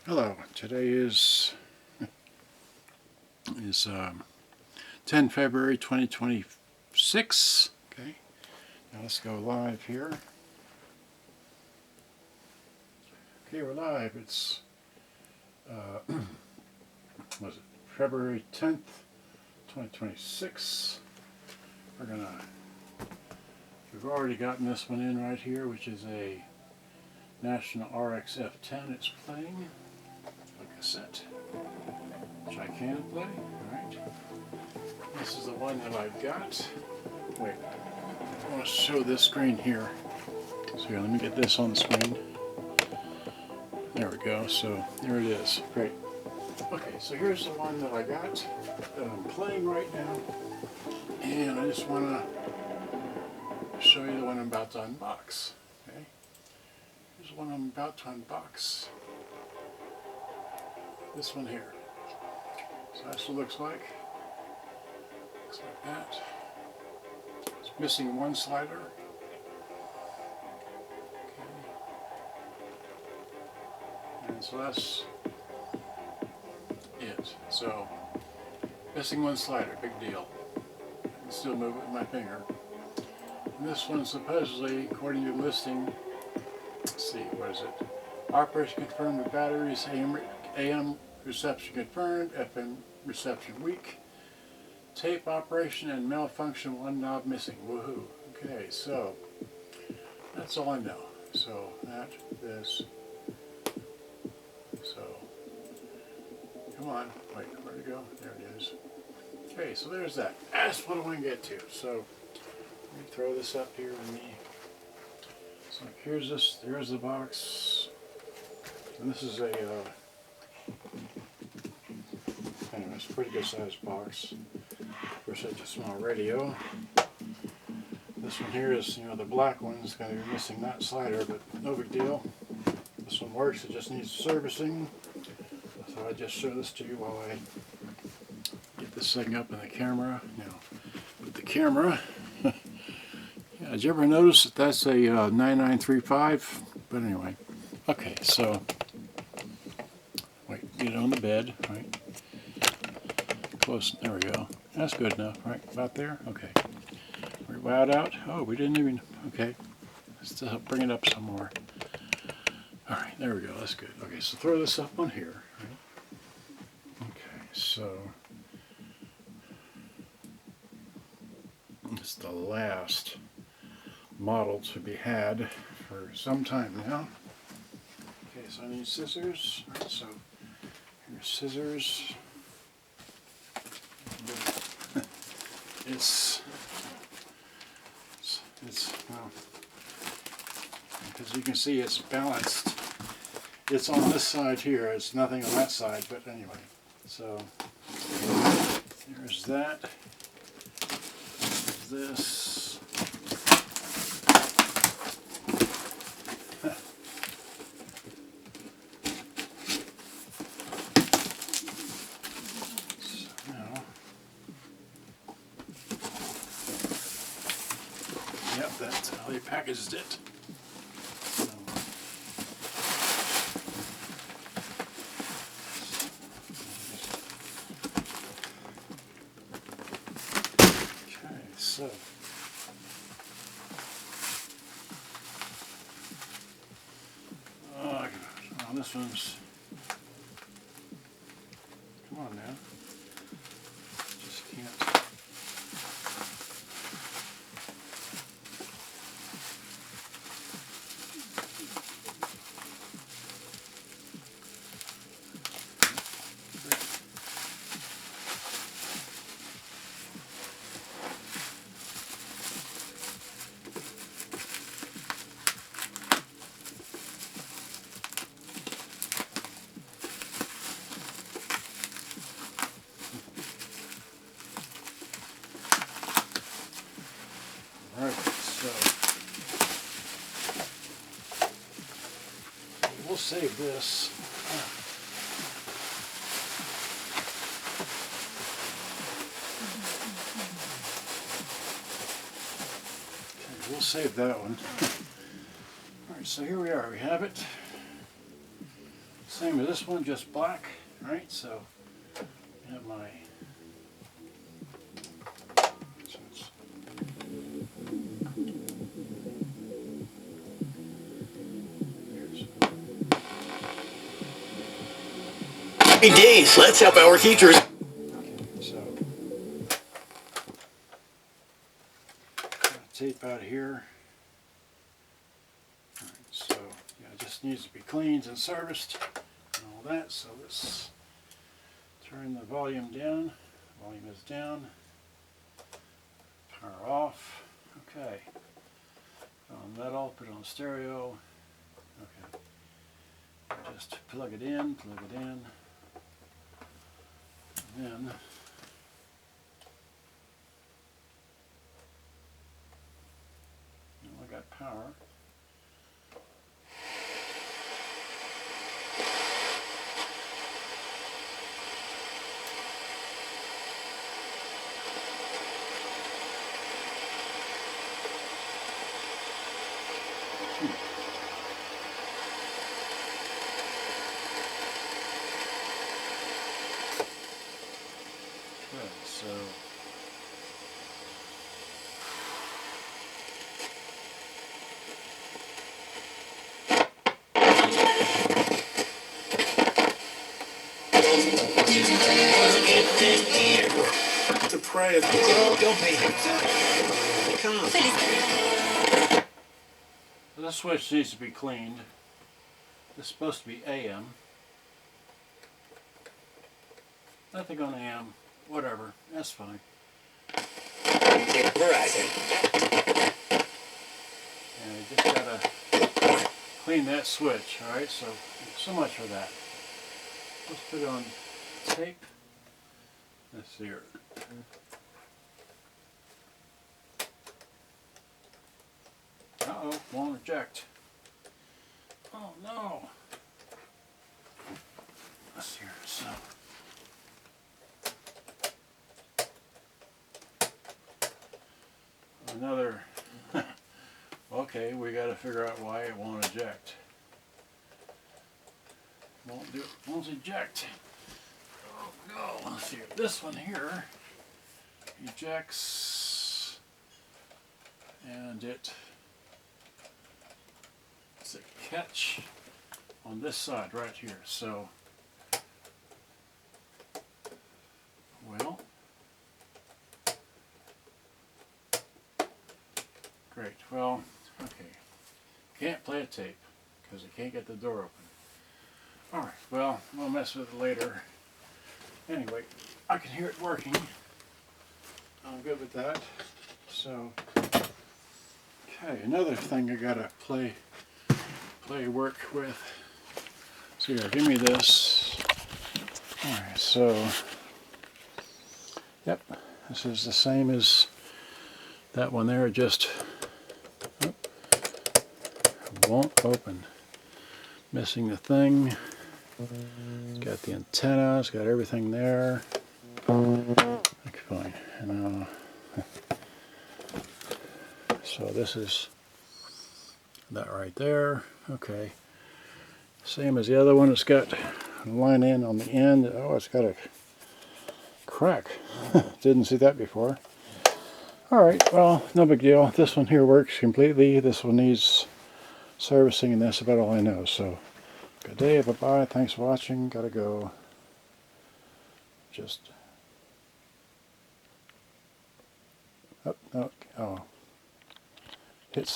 Hello, today is 10 February 2026. Okay, now let's go live here. Okay, we're live. It's was it February 10th, 2026. We've already gotten this one in right here, which is a National RX-F10. It's playing a cassette, which I can play. Alright. This is the one that I got. Wait, I want to show this screen here. So here, let me get this on the screen. There we go. So there it is. Great. Okay, so here's the one that I got that I'm playing right now. And I just want to show you the one I'm about to unbox. Okay. Here's the one I'm about to unbox. This one here. So that's what it looks like. Looks like that. It's missing one slider. Okay. And so that's it. So missing one slider, big deal. I can still move it with my finger. And this one supposedly, according to the listing, let's see, what is it? Operation confirmed with batteries, AM reception confirmed, FM reception weak. Tape operation and malfunction, one knob missing. Woohoo. Okay, so that's all I know. So this. So come on, wait, where'd it go? There it is. Okay, so there's that. That's what I want to get to. So let me throw this up here in the. So here's this. There's the box, and this is a. Anyway, it's a pretty good sized box for such a small radio. This one here is, the black one is going to be missing that slider, but no big deal. This one works, it just needs servicing. So I just show this to you while I get this thing up in the camera. Now, with the camera, yeah, did you ever notice that that's a 9935? But anyway, okay, so, wait, get it on the bed, right? Close, there we go. That's good enough, right? About there? Okay. We're wound out. Oh, we didn't even, okay. Let's bring it up some more. Alright, there we go. That's good. Okay, so throw this up on here. Right? Okay, so it's the last model to be had for some time now. Okay, so I need scissors. Alright, so here's scissors. It's well, as you can see, it's balanced. It's on this side here. It's nothing on that side, but anyway. So there's that. There's this. So now. Yep, that's how they packaged it. Okay, so this one's, come on now, just can't. Alright, so we'll save this. Okay, we'll save that one. Alright, so here we are. We have it. Same as this one, just black. Right, so I have my days. Let's help our teachers. So tape out of here. All right, so yeah, it just needs to be cleaned and serviced and all that. So let's turn the volume down. Volume is down. Power off. Okay. On metal, put it on stereo. Okay. Just plug it in, and then I got power. Okay, so To pray. Don't pay him. Come. this switch needs to be cleaned. This is supposed to be AM. Nothing on AM. Whatever. That's fine. Verizon. And you just gotta clean that switch. Alright, so much for that. Let's put it on tape. Let's see here. Uh-oh, won't eject. Oh no. Let's see here. So another okay, we got to figure out why it won't eject. Won't eject. Oh no. Let's see. This one here ejects, and it's a catch on this side right here. So, well, great. Well, okay. Can't play a tape because I can't get the door open. Alright, well, we'll mess with it later. Anyway, I can hear it working. I'm good with that. So, okay, another thing I gotta work with. So here, give me this. Alright, so, yep, this is the same as that one there, just won't open. Missing the thing. It's got the antenna, it's got everything there. Okay, fine. So this is that right there. Okay. Same as the other one. It's got a line in on the end. Oh, it's got a crack. Didn't see that before. Alright, well, no big deal. This one here works completely. This one needs servicing, and that's about all I know. So, good day, bye-bye. Thanks for watching. Gotta go. Just... Oh, hit